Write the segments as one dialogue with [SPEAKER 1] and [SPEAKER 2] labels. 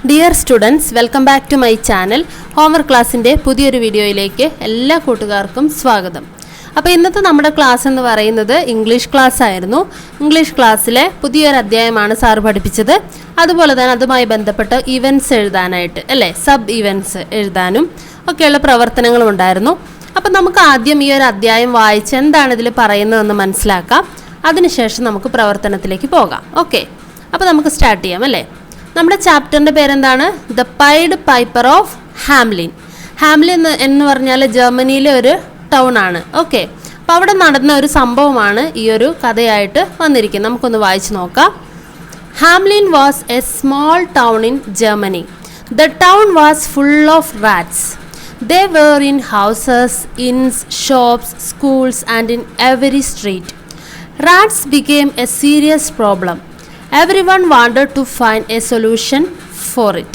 [SPEAKER 1] Dear students, welcome back to my channel. Homework ക്ലാസ്സിൻ്റെ പുതിയൊരു വീഡിയോയിലേക്ക് എല്ലാ കൂട്ടുകാർക്കും സ്വാഗതം. അപ്പോൾ ഇന്നത്തെ നമ്മുടെ ക്ലാസ് എന്ന് പറയുന്നത് ഇംഗ്ലീഷ് ക്ലാസ് ആയിരുന്നു. ഇംഗ്ലീഷ് ക്ലാസ്സിലെ പുതിയൊരു അധ്യായമാണ് സാറ് പഠിപ്പിച്ചത്. അതുപോലെ തന്നെ അതുമായി ബന്ധപ്പെട്ട് ഇവൻറ്റ്സ് എഴുതാനായിട്ട് സബ് ഇവൻറ്റ്സ് എഴുതാനും ഒക്കെയുള്ള പ്രവർത്തനങ്ങളും ഉണ്ടായിരുന്നു. അപ്പം നമുക്ക് ആദ്യം ഈ ഒരു അധ്യായം വായിച്ച് എന്താണ് ഇതിൽ പറയുന്നതെന്ന് മനസ്സിലാക്കാം. അതിനുശേഷം നമുക്ക് പ്രവർത്തനത്തിലേക്ക് പോകാം. ഓക്കെ, അപ്പോൾ നമുക്ക് സ്റ്റാർട്ട് ചെയ്യാം നമ്മുടെ ചാപ്റ്ററിൻ്റെ പേരെന്താണ്? The pied piper of Hamlin. Hamlin എന്ന് പറഞ്ഞാൽ ജർമ്മനിയിലെ ഒരു ടൗൺ ആണ്. ഓക്കെ, അപ്പോൾ അവിടെ നടന്ന ഒരു സംഭവമാണ് ഈ ഒരു കഥയായിട്ട് വന്നിരിക്കുന്നത്. നമുക്കൊന്ന് വായിച്ചു നോക്കാം. Hamlin was A small town in Germany. The town was full of rats. They were in houses, inns, shops, schools and in every street. Rats became a serious problem. Everyone wanted to find a solution for it.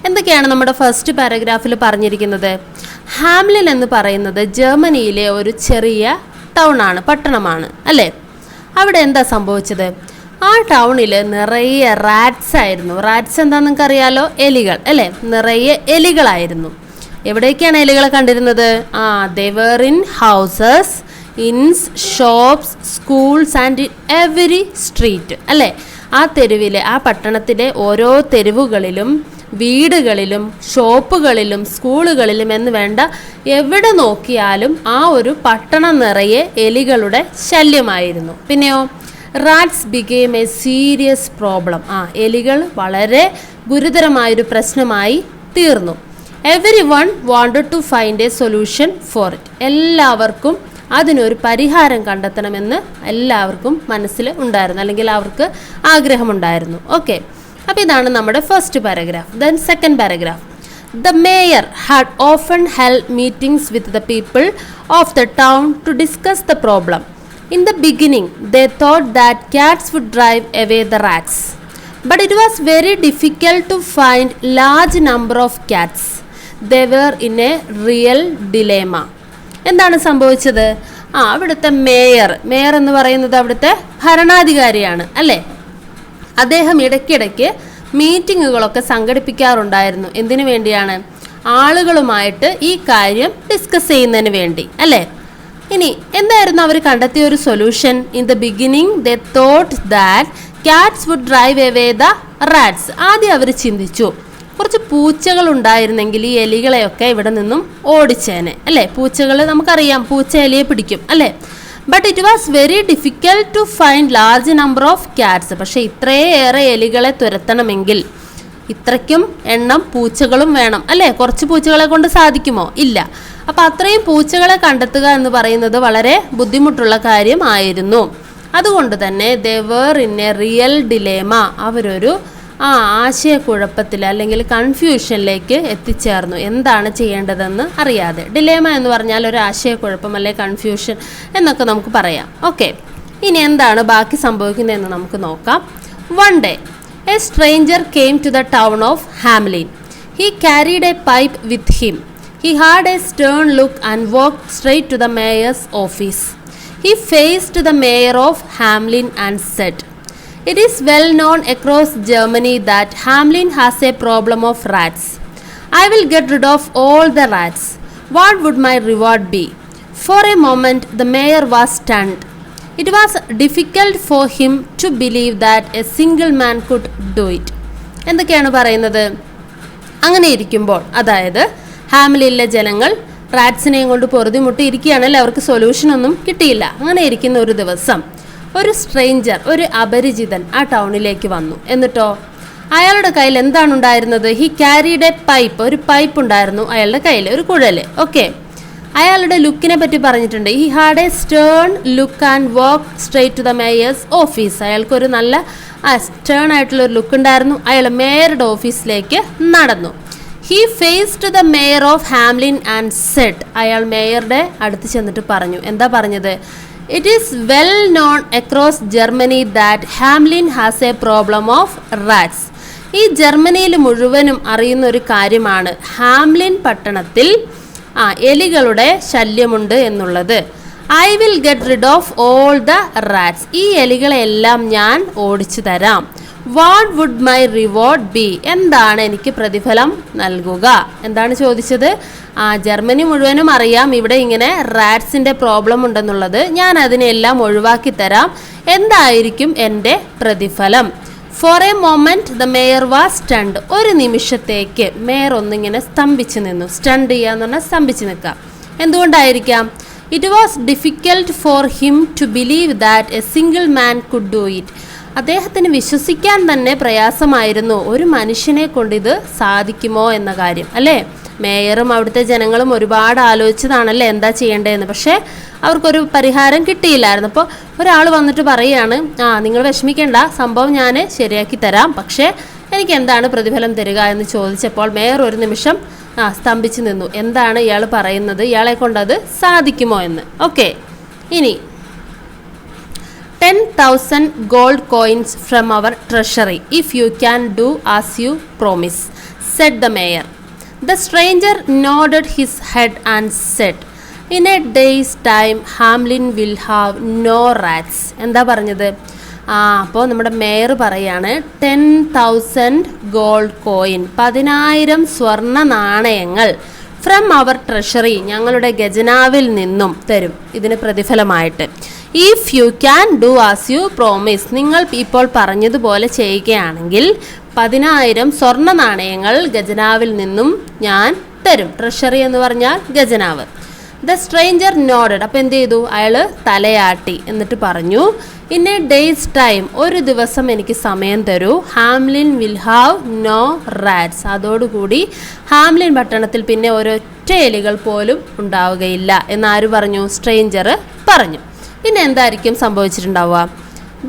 [SPEAKER 1] എന്തൊക്കെയാണ് നമ്മുടെ first പാരഗ്രാഫിൽ പറഞ്ഞിരിക്കുന്നത്? Hamlin എന്ന് പറയുന്നത് ജർമ്മനിയിലെ ഒരു ചെറിയ town ആണ്, പട്ടണമാണ് അല്ലേ. അവിടെ എന്താ സംഭവിച്ചത്? ആ ടൗണിൽ നിറയെ റാറ്റ്സ് ആയിരുന്നു. റാറ്റ്സ് എന്താണെന്ന് നിങ്ങൾക്ക് അറിയാലോ, എലികൾ അല്ലേ. നിറയെ എലികളായിരുന്നു. എവിടേക്കാണ് എലികളെ കണ്ടിരുന്നത്? they were in houses, inns, shops, schools and in every street അല്ലേ. ആ തെരുവിലെ, ആ പട്ടണത്തിലെ ഓരോ തെരുവുകളിലും വീടുകളിലും ഷോപ്പുകളിലും സ്കൂളുകളിലും എന്ന് വേണ്ട എവിടെ നോക്കിയാലും ആ ഒരു പട്ടണം നിറയെ എലികളുടെ ശല്യമായിരുന്നു. പിന്നെയോ rats became A serious problem. എലികൾ വളരെ ഗുരുതരമായൊരു പ്രശ്നമായി തീർന്നു. Everyone wanted to find a solution for it. എല്ലാവർക്കും അതിനൊരു പരിഹാരം കണ്ടെത്തണമെന്ന് എല്ലാവർക്കും മനസ്സിൽ ഉണ്ടായിരുന്നു, അല്ലെങ്കിൽ അവർക്ക് ആഗ്രഹമുണ്ടായിരുന്നു. ഓക്കെ, അപ്പോൾ ഇതാണ് നമ്മുടെ first paragraph. Then second paragraph. The mayor had often held meetings with the people of the town to discuss the problem. In the beginning, they thought that cats would drive away the rats. But it was very difficult to find large number of cats. They were in a real dilemma. എന്താണ് സംഭവിച്ചത്? അവിടുത്തെ mayor എന്ന് പറയുന്നത് അവിടുത്തെ ഭരണാധികാരിയാണ് അല്ലേ. അദ്ദേഹം ഇടയ്ക്കിടയ്ക്ക് മീറ്റിങ്ങുകളൊക്കെ സംഘടിപ്പിക്കാറുണ്ടായിരുന്നു. എന്തിനു വേണ്ടിയാണ്? ആളുകളുമായിട്ട് ഈ കാര്യം ഡിസ്കസ് ചെയ്യുന്നതിന് വേണ്ടി അല്ലേ. ഇനി എന്തായിരുന്നു അവർ കണ്ടെത്തിയ ഒരു solution? In the beginning they thought that cats would drive away the rats. ആദ്യം അവർ ചിന്തിച്ചു കുറച്ച് പൂച്ചകൾ ഉണ്ടായിരുന്നെങ്കിൽ ഈ എലികളെയൊക്കെ ഇവിടെ നിന്നും ഓടിച്ചേനെ അല്ലേ. പൂച്ചകൾ നമുക്കറിയാം, പൂച്ച എലിയെ പിടിക്കും അല്ലേ. But it was very difficult to find large number of cats. പക്ഷേ ഇത്രയേറെ എലികളെ തുരത്തണമെങ്കിൽ ഇത്രയ്ക്കും എണ്ണം പൂച്ചകളും വേണം അല്ലേ. കുറച്ച് പൂച്ചകളെ കൊണ്ട് സാധിക്കുമോ? ഇല്ല. അപ്പം അത്രയും പൂച്ചകളെ കണ്ടെത്തുക എന്ന് പറയുന്നത് വളരെ ബുദ്ധിമുട്ടുള്ള കാര്യമായിരുന്നു. അതുകൊണ്ട് തന്നെ they were in A real dilemma. അവരൊരു ആശയക്കുഴപ്പത്തിൽ അല്ലെങ്കിൽ കൺഫ്യൂഷനിലേക്ക് എത്തിച്ചേർന്നു. എന്താണ് ചെയ്യേണ്ടതെന്ന് അറിയാതെ. ഡിലേമ എന്ന് പറഞ്ഞാൽ ഒരു ആശയക്കുഴപ്പം അല്ലെ, കൺഫ്യൂഷൻ എന്നൊക്കെ നമുക്ക് പറയാം. ഓക്കെ, ഇനി എന്താണ് ബാക്കി സംഭവിക്കുന്നതെന്ന് നമുക്ക് നോക്കാം. One day a stranger came to the town of Hamelin. He carried a pipe with him. He had a stern look and walked straight to the mayor's office. He faced the mayor of Hamelin and said, It is well known across Germany that Hamelin has a problem of rats. I will get rid of all the rats. What would my reward be? For a moment the mayor was stunned. It was difficult for him to believe that a single man could do it. എന്തൊക്കെയാണ് പറയുന്നത്? അങ്ങനെ ഇരിക്കുമ്പോൾ, അതായത് ഹാംലിനിലെ ജനങ്ങൾ റാറ്റ്സിനെയും കൊണ്ട് പൊറുതിമുട്ടി ഇരിക്കുകയാണല്ലോ, അവർക്ക് സൊല്യൂഷനൊന്നും കിട്ടിയില്ല. അങ്ങനെ ഇരിക്കുന്ന ഒരു ദിവസം ഒരു സ്ട്രേഞ്ചർ, ഒരു അപരിചിതൻ ആ ടൗണിലേക്ക് വന്നു. എന്നിട്ടോ അയാളുടെ കയ്യിൽ എന്താണ് ഉണ്ടായിരുന്നത്? He carried a pipe. ഒരു പൈപ്പ് ഉണ്ടായിരുന്നു അയാളുടെ കയ്യിൽ, ഒരു കുഴൽ. ഓക്കെ, അയാളുടെ ലുക്കിനെ പറ്റി പറഞ്ഞിട്ടുണ്ട്. He had a stern look and walk straight to the mayor's office. അയാൾക്കൊരു നല്ല സ്റ്റേൺ ആയിട്ടുള്ള ഒരു ലുക്ക് ഉണ്ടായിരുന്നു. അയാൾ മേയറുടെ ഓഫീസിലേക്ക് നടന്നു. He faced the mayor of Hamelin and said. അയാൾ മേയറുടെ അടുത്ത് ചെന്നിട്ട് പറഞ്ഞു. എന്താ പറഞ്ഞത്? It is well known across Germany that Hamelin has a problem of rats. ഈ ജർമ്മനിയിൽ മുഴുവനും അറിയുന്ന ഒരു കാര്യമാണ് ഹാംലിൻ പട്ടണത്തിൽ എലികളുടെ ശല്യമുണ്ട് എന്നുള്ളത്. I will get rid of all the rats. ഈ എലികളെല്ലാം ഞാൻ ഓടിച്ചു തരാം. What would my reward be? എന്താണ് എനിക്ക് പ്രതിഫലം നൽകുക? എന്താണ് ചോദിച്ചത്? ജർമ്മനി മുഴുവനും അറിയാം ഇവിടെ ഇങ്ങനെ റാറ്റ്സിന്റെ പ്രോബ്ലം ഉണ്ടെന്നുള്ളത്. ഞാൻ അതിനെല്ലാം ഒഴിവാക്കി തരാം. എന്തായിരിക്കും എൻ്റെ പ്രതിഫലം? For a moment the mayor was stunned. ഒരു നിമിഷത്തേക്ക് മേയർ ഒന്നിങ്ങനെ സ്തംഭിച്ചു നിന്നു. സ്റ്റണ്ട് ചെയ്യാന്ന് പറഞ്ഞാൽ സ്തംഭിച്ചു നിൽക്കാം. എന്തുകൊണ്ടായിരിക്കാം? It was difficult for him to believe that a single man could do it. അദ്ദേഹത്തിന് വിശ്വസിക്കാൻ തന്നെ പ്രയാസമായിരുന്നു ഒരു മനുഷ്യനെ കൊണ്ട് ഇത് സാധിക്കുമോ എന്ന കാര്യം, അല്ലേ? മേയറും അവിടുത്തെ ജനങ്ങളും ഒരുപാട് ആലോചിച്ചതാണല്ലേ എന്താ ചെയ്യേണ്ടതെന്ന്. പക്ഷേ അവർക്കൊരു പരിഹാരം കിട്ടിയില്ലായിരുന്നു. അപ്പോൾ ഒരാൾ വന്നിട്ട് പറയുകയാണ്, നിങ്ങൾ വിഷമിക്കേണ്ട, സംഭവം ഞാൻ ശരിയാക്കി തരാം, പക്ഷേ എനിക്ക് എന്താണ് പ്രതിഫലം തരിക എന്ന് ചോദിച്ചപ്പോൾ മേയർ ഒരു നിമിഷം സ്തംഭിച്ചു നിന്നു. എന്താണ് ഇയാൾ പറയുന്നത്? ഇയാളെ കൊണ്ടത് സാധിക്കുമോ എന്ന്. ഓക്കെ, ഇനി 10,000 gold coins from our treasury if you can do as you promise, said the mayor. The stranger nodded his head and said, in a day's time Hamlin will have no rats. എന്താ പറഞ്ഞത്? അപ്പോൾ നമ്മുടെ mayor പറയാണ് 10,000 gold coin, 10,000 സ്വർണ്ണ നാണയങ്ങൾ from our treasury, ഞങ്ങളുടെ ഖജനാവിൽ നിന്നും തരും ഇതിന് പ്രതിഫലമായിട്ട്. If you can do as you promise, നിങ്ങൾ ഇപ്പോൾ പറഞ്ഞതുപോലെ ചെയ്യുകയാണെങ്കിൽ 10,000 സ്വർണ്ണ നാണയങ്ങൾ ഖജനാവിൽ നിന്നും ഞാൻ തരും. ട്രഷറി എന്ന് പറഞ്ഞാൽ ഖജനാവ്. The stranger nodded. അപ്പോൾ എന്ത് ചെയ്തു? അയാൾ തലയാട്ടി. എന്നിട്ട് പറഞ്ഞു, ഇൻ എ ഡേയ്സ് ടൈം, ഒരു ദിവസം എനിക്ക് സമയം തരൂ. Hamelin will have no rats. അതോടുകൂടി ഹാംലിൻ പട്ടണത്തിൽ പിന്നെ ഒരൊറ്റ എലികൾ പോലും ഉണ്ടാവുകയില്ല എന്നാര് പറഞ്ഞു? സ്ട്രേഞ്ചർ പറഞ്ഞു. പിന്നെ എന്തായിരിക്കും സംഭവിച്ചിട്ടുണ്ടാവുക?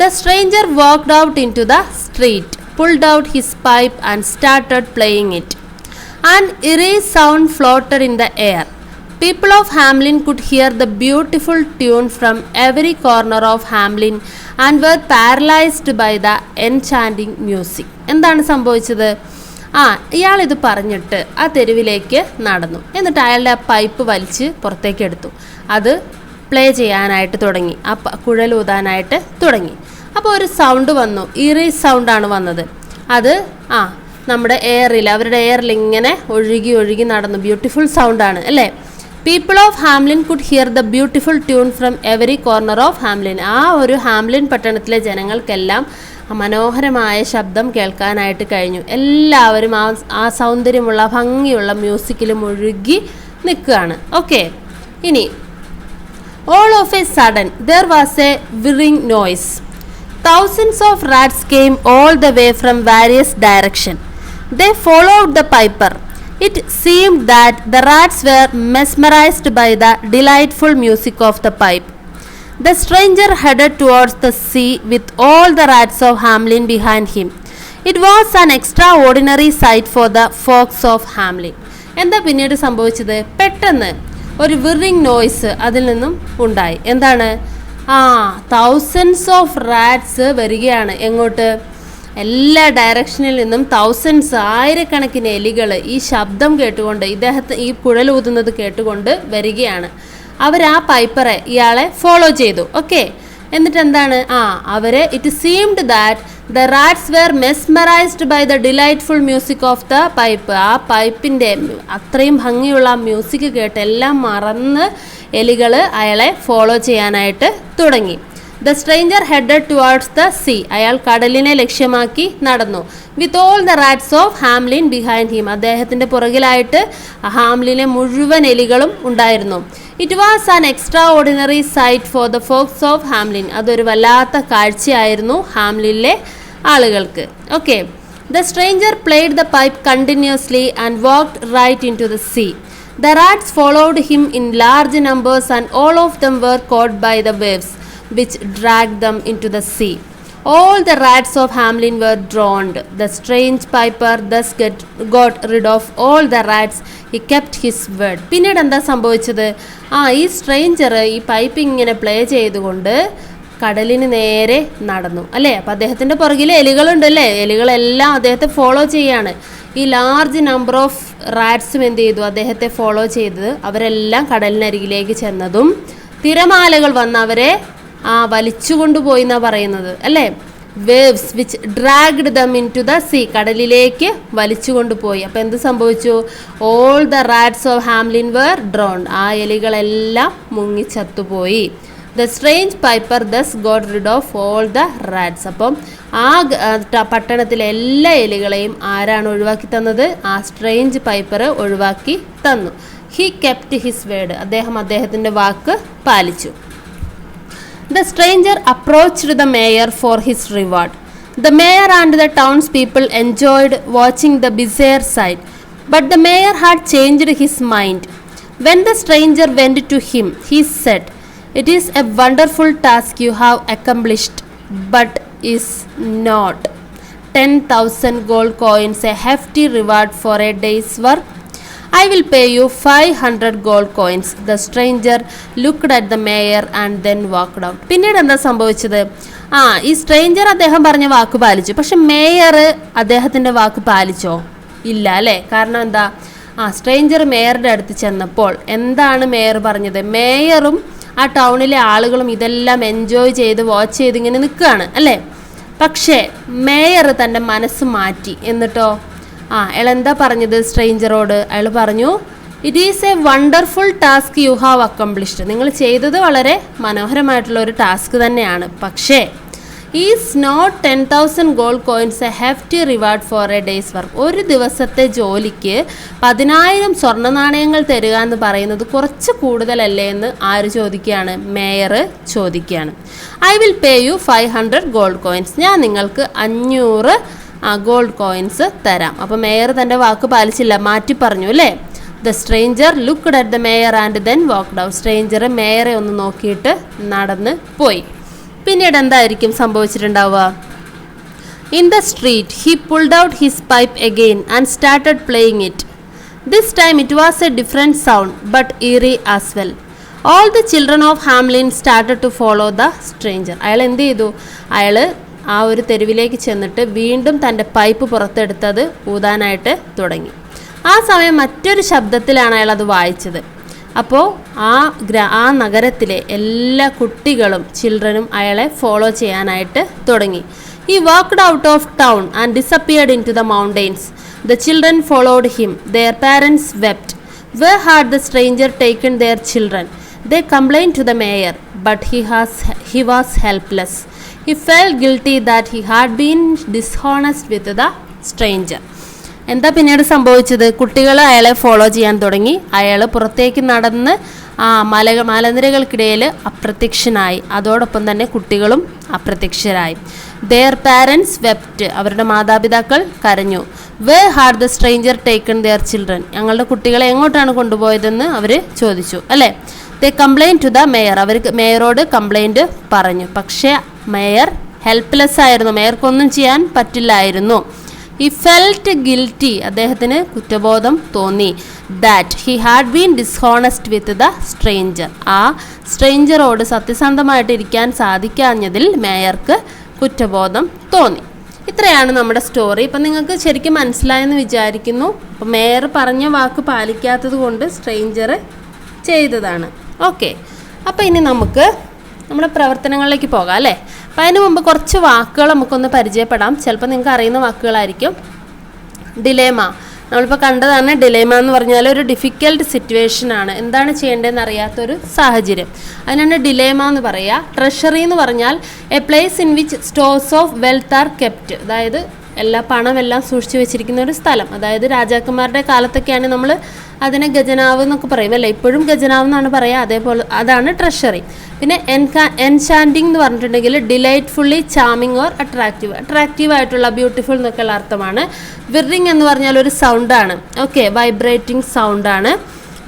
[SPEAKER 1] The stranger walked out into the street, pulled out his pipe and started playing it. An eerie sound floated in the air. People of Hamlin could hear the beautiful tune from every corner of Hamlin and were paralyzed by the enchanting music. എന്താണ് സംഭവിച്ചത്? ഇയാളിത് പറഞ്ഞിട്ട് ആ തെരുവിലേക്ക് നടന്നു. എന്നിട്ട് അയാളുടെ ആ pipe വലിച്ച് പുറത്തേക്ക് എടുത്തു. അത് പ്ലേ ചെയ്യാനായിട്ട് തുടങ്ങി, ആ കുഴലൂതാനായിട്ട് തുടങ്ങി. അപ്പോൾ ഒരു സൗണ്ട് വന്നു, ഈറി സൗണ്ടാണ് വന്നത്. അത് നമ്മുടെ എയറിൽ, അവരുടെ എയറിൽ ഇങ്ങനെ ഒഴുകി ഒഴുകി നടന്നു. ബ്യൂട്ടിഫുൾ സൗണ്ടാണ് അല്ലേ? People of Hamlin could here the beautiful tune from every corner of Hamlin. ആ ഒരു ഹാംലിൻ പട്ടണത്തിലെ ജനങ്ങൾക്കെല്ലാം മനോഹരമായ ശബ്ദം കേൾക്കാനായിട്ട് കഴിഞ്ഞു. എല്ലാവരും ആ സൗന്ദര്യമുള്ള ഭംഗിയുള്ള മ്യൂസിക്കിൽ മുഴുകി നിൽക്കുകയാണ്. ഓക്കെ, ഇനി all of a sudden there was a whirring noise. Thousands of rats came all the way from various directions. They followed the piper. It seemed that the rats were mesmerized by the delightful music of the pipe. The stranger headed towards the sea with all the rats of Hamlin behind him. It was an extraordinary sight for the folks of Hamlin. എന്താ പിന്നീട് സംഭവിച്ചത്? പെട്ടെന്ന് ഒരു വിറിങ് noise അതിൽ നിന്നും ഉണ്ടായി. എന്താണ്? Thousands of rats വരികയാണ്. എങ്ങോട്ട്? എല്ലാ ഡയറക്ഷനിൽ നിന്നും തൗസൻഡ്സ്, ആയിരക്കണക്കിന് എലികൾ ഈ ശബ്ദം കേട്ടുകൊണ്ട്, ഈ കുഴലൂതുന്നത് കേട്ടുകൊണ്ട് വരികയാണ്. അവർ ആ പൈപ്പറെ, ഇയാളെ ഫോളോ ചെയ്തു. ഓക്കെ, എന്നിട്ട് എന്താണ്? അവരെ it seemed that the rats were mesmerised by the delightful music of the pipe. ആ പൈപ്പിൻ്റെ അത്രയും ഭംഗിയുള്ള മ്യൂസിക് കേട്ട് എല്ലാം മറന്ന് എലികൾ അയാളെ ഫോളോ ചെയ്യാനായിട്ട് തുടങ്ങി. The stranger headed towards the sea. അയാൾ കടലിനെ ലക്ഷ്യമാക്കി നടന്നു. With all the rats of Hamelin behind him. അദ്ദേഹത്തിൻ്റെ പുറകിലായിട്ട് ഹാംലിനെ മുഴുവൻ എലികളും ഉണ്ടായിരുന്നു. It was an extraordinary sight for the folks of Hamelin. അതൊരു വല്ലാത്ത കാഴ്ചയായിരുന്നു ഹാംലിനിലെ ആളുകൾക്ക്. Okay, the stranger played the pipe continuously and walked right into the sea. The rats followed him in large numbers and all of them were caught by the waves which dragged them into the sea. All the rats of Hamlin were drowned. The strange piper thus got rid of all the rats. He kept his word. പിന്നീട് എന്താ സംഭവിച്ചത്? ഈ stranger ഈ pipe ഇങ്ങനെ play ചെയ്തുകൊണ്ട് കടലിന് നേരെ നടന്നു അല്ലേ? അപ്പം അദ്ദേഹത്തിൻ്റെ പുറകിൽ എലികളുണ്ടല്ലേ, എലികളെല്ലാം അദ്ദേഹത്തെ ഫോളോ ചെയ്യാണ്. ഈ ലാർജ് നമ്പർ ഓഫ് റാറ്റ്സും എന്ത് ചെയ്തു? അദ്ദേഹത്തെ ഫോളോ ചെയ്തത്. അവരെല്ലാം കടലിനരികിലേക്ക് ചെന്നതും തിരമാലകൾ വന്ന് അവരെ വലിച്ചുകൊണ്ടുപോയി എന്നാണ് പറയുന്നത് അല്ലേ? Waves which dragged them into the sea, കടലിലേക്ക് വലിച്ചു കൊണ്ടുപോയി. അപ്പോൾ എന്ത് സംഭവിച്ചു? All the rats of Hamelin were drowned, ആ എലികളെല്ലാം മുങ്ങിച്ചത്തുപോയി. The strange piper thus got rid of all the rats, അപ്പം ആ പട്ടണത്തിലെ എല്ലാ എലികളെയും ആരാണ് ഒഴിവാക്കി തന്നത്? ആ സ്ട്രേഞ്ച് പൈപ്പർ ഒഴിവാക്കി തന്നു. ഹി കെപ്റ്റ് ഹിസ് വേർഡ്, അദ്ദേഹം അദ്ദേഹത്തിൻ്റെ വാക്ക് പാലിച്ചു. The stranger approached the mayor for his reward. The mayor and the townspeople enjoyed watching the bizarre sight, but the mayor had changed his mind. When the stranger went to him, he said, "It is a wonderful task you have accomplished, but is not 10,000 gold coins a hefty reward for a day's work? I will pay you 500 gold coins." The stranger looked at the mayor and then walked out. പിന്നീട് എന്താ സംഭവിച്ചത്? ഈ stranger അദ്ദേഹം പറഞ്ഞ വാക്ക് പാലിച്ചു. പക്ഷെ mayor അദ്ദേഹത്തിൻ്റെ വാക്ക് പാലിച്ചോ? ഇല്ല അല്ലേ? കാരണം എന്താ? സ്ട്രേഞ്ചർ മേയറുടെ അടുത്ത് ചെന്നപ്പോൾ എന്താണ് മേയർ പറഞ്ഞത്? മേയറും ആ ടൗണിലെ ആളുകളും ഇതെല്ലാം എൻജോയ് ചെയ്ത് വാച്ച് ചെയ്ത് ഇങ്ങനെ നിൽക്കുകയാണ് അല്ലേ? പക്ഷേ മേയർ തൻ്റെ മനസ്സ് മാറ്റി. എന്നിട്ടോ അയാൾ എന്താ പറഞ്ഞത് സ്ട്രേഞ്ചറോട്? അയാൾ പറഞ്ഞു, "it is a wonderful task you have accomplished." നിങ്ങൾ ചെയ്തത് വളരെ മനോഹരമായിട്ടുള്ള ഒരു ടാസ്ക് തന്നെയാണ്. പക്ഷേ is not 10,000 gold coins a hefty reward for a day's work. ഒരു ദിവസത്തെ ജോലിക്ക് 10,000 സ്വർണ്ണ നാണയങ്ങൾ തരിക എന്ന് പറയുന്നത് കുറച്ച് കൂടുതലല്ലേ എന്ന് ആര് ചോദിക്കുകയാണ്? മേയർ ചോദിക്കുകയാണ്. "I will pay you 500 gold coins." ഞാൻ നിങ്ങൾക്ക് 500 ഗോൾഡ് കോയിൻസ് തരാം. അപ്പോൾ മേയർ തൻ്റെ വാക്ക് പാലിച്ചില്ല, മാറ്റി പറഞ്ഞു അല്ലേ? The stranger looked at the mayor and then walked out. Stranger മേയറെ ഒന്ന് നോക്കിയിട്ട് നടന്ന് പോയി. പിന്നീട് എന്തായിരിക്കും സംഭവിച്ചിട്ടുണ്ടാവുക? In the street he pulled out his pipe again and started playing it. This time it was a different sound but eerie as well. All the children of Hamelin started to follow the stranger. അയാൾ എന്ത് ചെയ്തു? അയാൾ ആ ഒരു തെരുവിലേക്ക് ചെന്നിട്ട് വീണ്ടും തൻ്റെ പൈപ്പ് പുറത്തെടുത്തത് ഊതാനായിട്ട് തുടങ്ങി. ആ സമയം മറ്റൊരു ശബ്ദത്തിലാണ് അയാൾ അത് വായിച്ചത്. അപ്പോൾ ആ നഗരത്തിലെ എല്ലാ കുട്ടികളും ചിൽഡ്രനും അയാളെ ഫോളോ ചെയ്യാനായിട്ട് തുടങ്ങി. He walked out of town and disappeared into the mountains. The children followed him. Their parents wept. Where had the stranger taken their children? They complained to the mayor, but he was helpless. He felt guilty that he had been dishonest with the stranger. എന്താ പിന്നീട് സംഭവിച്ചത്? കുട്ടികൾ അയാളെ follow ചെയ്യാൻ തുടങ്ങി. അയാൾ പുറത്തേക്ക് നടന്ന് മലനിരകൾക്കിടയിൽ അപ്രത്യക്ഷനായി. അതോടൊപ്പം തന്നെ കുട്ടികളും അപ്രത്യക്ഷരായി. Their parents wept. അവരുടെ മാതാപിതാക്കൾ കരഞ്ഞു. Where had the stranger taken their children? ഞങ്ങളുടെ കുട്ടികളെ എങ്ങോട്ടാണ് കൊണ്ടുപോയതെന്ന് അവർ ചോദിച്ചു അല്ലേ? They complained to the mayor. അവർ മേയറോട് കംപ്ലൈൻറ്റ് പറഞ്ഞു. പക്ഷേ മേയർ ഹെൽപ്ലെസ് ആയിരുന്നു. മേയർക്കൊന്നും ചെയ്യാൻ പറ്റില്ലായിരുന്നു. He felt guilty. അദ്ദേഹത്തിന് കുറ്റബോധം തോന്നി. That he had been dishonest with the stranger. ആ സ്ട്രേഞ്ചറോട് സത്യസന്ധമായിട്ട് ഇരിക്കാൻ സാധിക്കാഞ്ഞതിൽ മേയർക്ക് കുറ്റബോധം തോന്നി. ഇത്രയാണ് നമ്മുടെ സ്റ്റോറി. ഇപ്പം നിങ്ങൾക്ക് ശരിക്കും മനസ്സിലായെന്ന് വിചാരിക്കുന്നു. അപ്പോൾ മേയർ പറഞ്ഞ വാക്ക് പാലിക്കാത്തത് കൊണ്ട് സ്ട്രേഞ്ചർ ചെയ്തതാണ്. ഓക്കെ, അപ്പോൾ ഇനി നമുക്ക് നമ്മുടെ പ്രവർത്തനങ്ങളിലേക്ക് പോകാം അല്ലേ? അപ്പം അതിന് മുമ്പ് കുറച്ച് വാക്കുകൾ നമുക്കൊന്ന് പരിചയപ്പെടാം. ചിലപ്പോൾ നിങ്ങൾക്ക് അറിയുന്ന വാക്കുകളായിരിക്കും. ഡിലേമ, നമ്മളിപ്പോൾ കണ്ടതാണ്. ഡിലേമ എന്ന് പറഞ്ഞാൽ ഒരു ഡിഫിക്കൽട്ട് സിറ്റുവേഷനാണ്. എന്താണ് ചെയ്യേണ്ടതെന്ന് അറിയാത്തൊരു സാഹചര്യം, അതിനാണ് ഡിലേമ എന്ന് പറയുക. ട്രഷറി എന്ന് പറഞ്ഞാൽ A place in which stores of wealth R kept, അതായത് പണമെല്ലാം സൂക്ഷിച്ചു വെച്ചിരിക്കുന്ന ഒരു സ്ഥലം. അതായത് രാജാക്കന്മാരുടെ കാലത്തൊക്കെയാണ് നമ്മൾ അതിനെ ഖജനാവ് എന്നൊക്കെ പറയും അല്ലേ? ഇപ്പോഴും ഖജനാവ് എന്നാണ് പറയുക. അതേപോലെ അതാണ് ട്രഷറി. പിന്നെ എൻചാൻറ്റിങ് എന്ന് പറഞ്ഞിട്ടുണ്ടെങ്കിൽ ഡിലൈറ്റ്ഫുള്ളി ചാമിങ് ഓർ അട്രാക്റ്റീവ് ആയിട്ടുള്ള ബ്യൂട്ടിഫുൾ എന്നൊക്കെയുള്ള അർത്ഥമാണ്. വിറിങ് എന്ന് പറഞ്ഞാൽ ഒരു സൗണ്ടാണ്. ഓക്കെ, വൈബ്രേറ്റിംഗ് സൗണ്ടാണ്.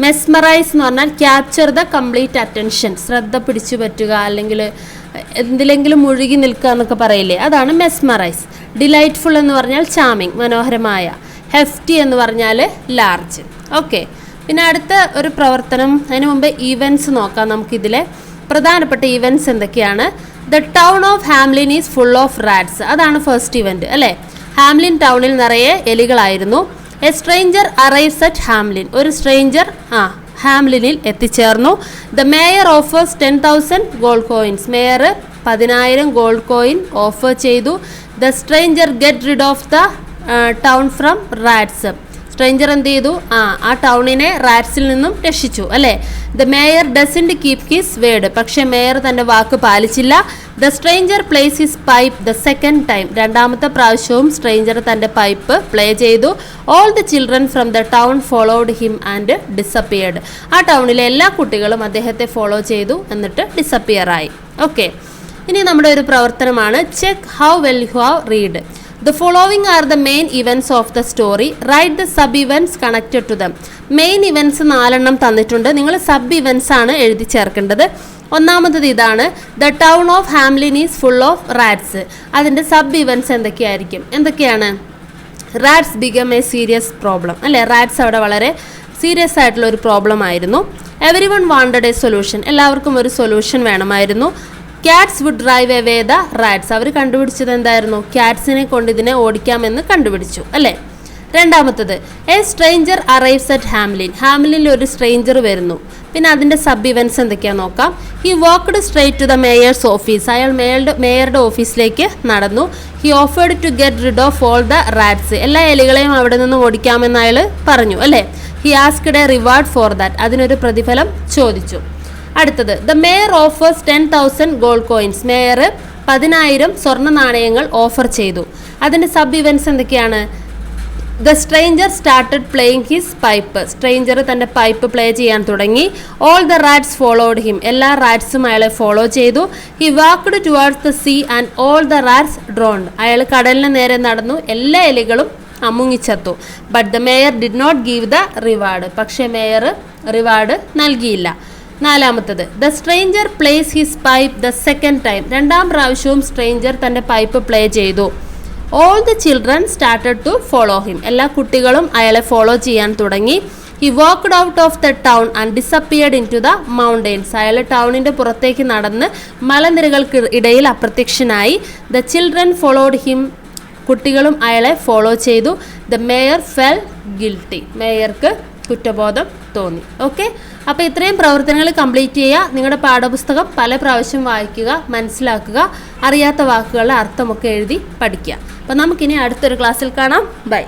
[SPEAKER 1] മെസ്മറൈസ് എന്ന് പറഞ്ഞാൽ ക്യാപ്ചർ ദ കംപ്ലീറ്റ് അറ്റൻഷൻ, ശ്രദ്ധ പിടിച്ചു പറ്റുക, അല്ലെങ്കിൽ എന്തിലെങ്കിലും മുഴുകി നിൽക്കുക എന്നൊക്കെ പറയില്ലേ, അതാണ് മെസ്മറൈസ്. ഡിലൈറ്റ്ഫുൾ എന്ന് പറഞ്ഞാൽ ചാമിങ്, മനോഹരമായ. ഹെഫ്റ്റി എന്ന് പറഞ്ഞാൽ ലാർജ്. ഓക്കെ, പിന്നെ അടുത്ത ഒരു പ്രവർത്തനം, അതിന് മുമ്പ് ഈവൻറ്റ്സ് നോക്കാം. നമുക്കിതിലെ പ്രധാനപ്പെട്ട ഈവൻറ്റ്സ് എന്തൊക്കെയാണ്? The town of Hamelin is full of rats, അതാണ് ഫസ്റ്റ് ഇവൻറ്റ് അല്ലേ? ഹാംലിൻ ടൗണിൽ നിറയെ എലികളായിരുന്നു. A stranger arrives at Hamelin, ഒരു സ്ട്രേഞ്ചർ ഹാംലിനിൽ എത്തിച്ചേർന്നു. The mayor offers 10,000 gold coins, mayor 10,000 gold coin offer ചെയ്തു. The stranger get rid of the town from rats. Stranger എന്ത് ചെയ്തു? ആ ടൗണിനെ റാറ്റ്സിൽ നിന്നും രക്ഷിച്ചു അല്ലേ. The mayor doesn't keep his word. പക്ഷേ മേയർ തൻ്റെ വാക്ക് പാലിച്ചില്ല. The stranger plays his pipe the second time. രണ്ടാമത്തെ പ്രാവശ്യവും സ്ട്രേഞ്ചർ തൻ്റെ പൈപ്പ് പ്ലേ ചെയ്തു. All the children from the town followed him and disappeared. ആ ടൗണിലെ എല്ലാ കുട്ടികളും അദ്ദേഹത്തെ ഫോളോ ചെയ്തു, എന്നിട്ട് ഡിസപ്പിയർ ആയി. ഓക്കെ, ഇനി നമ്മുടെ ഒരു പ്രവർത്തനമാണ് check how well you have read. The following are the main events of the story. Write the sub-events connected to them. Main events 4 തന്നിട്ടുണ്ട്. നിങ്ങൾ സബ് ഇവൻറ്റ്സ് ആണ് എഴുതി ചേർക്കേണ്ടത്. ഒന്നാമത്തത് ഇതാണ്, the town of Hamelin is full of rats. അതിൻ്റെ sub events എന്തൊക്കെയാണ്? Rats become a serious problem അല്ലേ. റാറ്റ്സ് അവിടെ വളരെ സീരിയസ് ആയിട്ടുള്ള ഒരു പ്രോബ്ലം ആയിരുന്നു. Everyone wanted a solution. എല്ലാവർക്കും ഒരു സൊല്യൂഷൻ വേണമായിരുന്നു. Cats would drive away the rats. അവർ കണ്ടുപിടിച്ചത് എന്തായിരുന്നു? ക്യാറ്റ്സിനെ കൊണ്ട് ഇതിനെ ഓടിക്കാമെന്ന് കണ്ടുപിടിച്ചു അല്ലേ. രണ്ടാമത്തത്, a stranger arrives at Hamelin. ഹാംലിനിൽ ഒരു സ്ട്രേഞ്ചർ വരുന്നു. പിന്നെ അതിൻ്റെ സബ് ഇവൻറ്റ്സ് എന്തൊക്കെയാണെന്ന് നോക്കാം. He walked straight to the mayor's office. അയാൾ മേയറുടെ ഓഫീസിലേക്ക് നടന്നു. He offered to get rid of all the rats. എല്ലാ എലികളെയും അവിടെ നിന്ന് ഓടിക്കാമെന്ന് അയാൾ പറഞ്ഞു അല്ലേ. He asked a reward for that. അതിനൊരു പ്രതിഫലം ചോദിച്ചു. അടുത്തത്, the mayor offers 10,000 gold coins. Mayor 10,000 സ്വർണ്ണ നാണയങ്ങൾ ഓഫർ ചെയ്തു. അതിൻ്റെ സബ് ഇവൻറ്റ്സ് എന്തൊക്കെയാണ്? The stranger started playing his pipe. Stranger തൻ്റെ പൈപ്പ് പ്ലേ ചെയ്യാൻ തുടങ്ങി. All the rats followed him. എല്ലാ റാറ്റ്സും അയാളെ ഫോളോ ചെയ്തു. He walked towards the sea and all the rats drowned. അയാൾ കടലിന് നേരെ നടന്നു. എല്ലാ എലികളും മുങ്ങിച്ചത്തു. But the mayor did not give the reward. പക്ഷേ മേയർ റിവാർഡ് നൽകിയില്ല. നാലാമത്തത്, the stranger plays his pipe the second time. രണ്ടാം പ്രാവശ്യവും സ്ട്രേഞ്ചർ തൻ്റെ പൈപ്പ് പ്ലേ ചെയ്തു. All the children started to follow him. എല്ലാ കുട്ടികളും അയാളെ ഫോളോ ചെയ്യാൻ തുടങ്ങി. He walked out of the town and disappeared into the mountains. അയാൾ ടൗണിൻ്റെ പുറത്തേക്ക് നടന്ന് മലനിരകൾക്ക് ഇടയിൽ അപ്രത്യക്ഷനായി. The children followed him. കുട്ടികളും അയാളെ ഫോളോ ചെയ്തു. The mayor felt guilty. മേയർക്ക് കുറ്റബോധം തോന്നി. ഓക്കെ, അപ്പോൾ ഇത്രയും പ്രവർത്തനങ്ങൾ കംപ്ലീറ്റ് ചെയ്യുക. നിങ്ങളുടെ പാഠപുസ്തകം പല പ്രാവശ്യം വായിക്കുക, മനസ്സിലാക്കുക, അറിയാത്ത വാക്കുകളുടെ അർത്ഥമൊക്കെ എഴുതി പഠിക്കുക. അപ്പോൾ നമുക്കിനി അടുത്തൊരു ക്ലാസ്സിൽ കാണാം. ബൈ.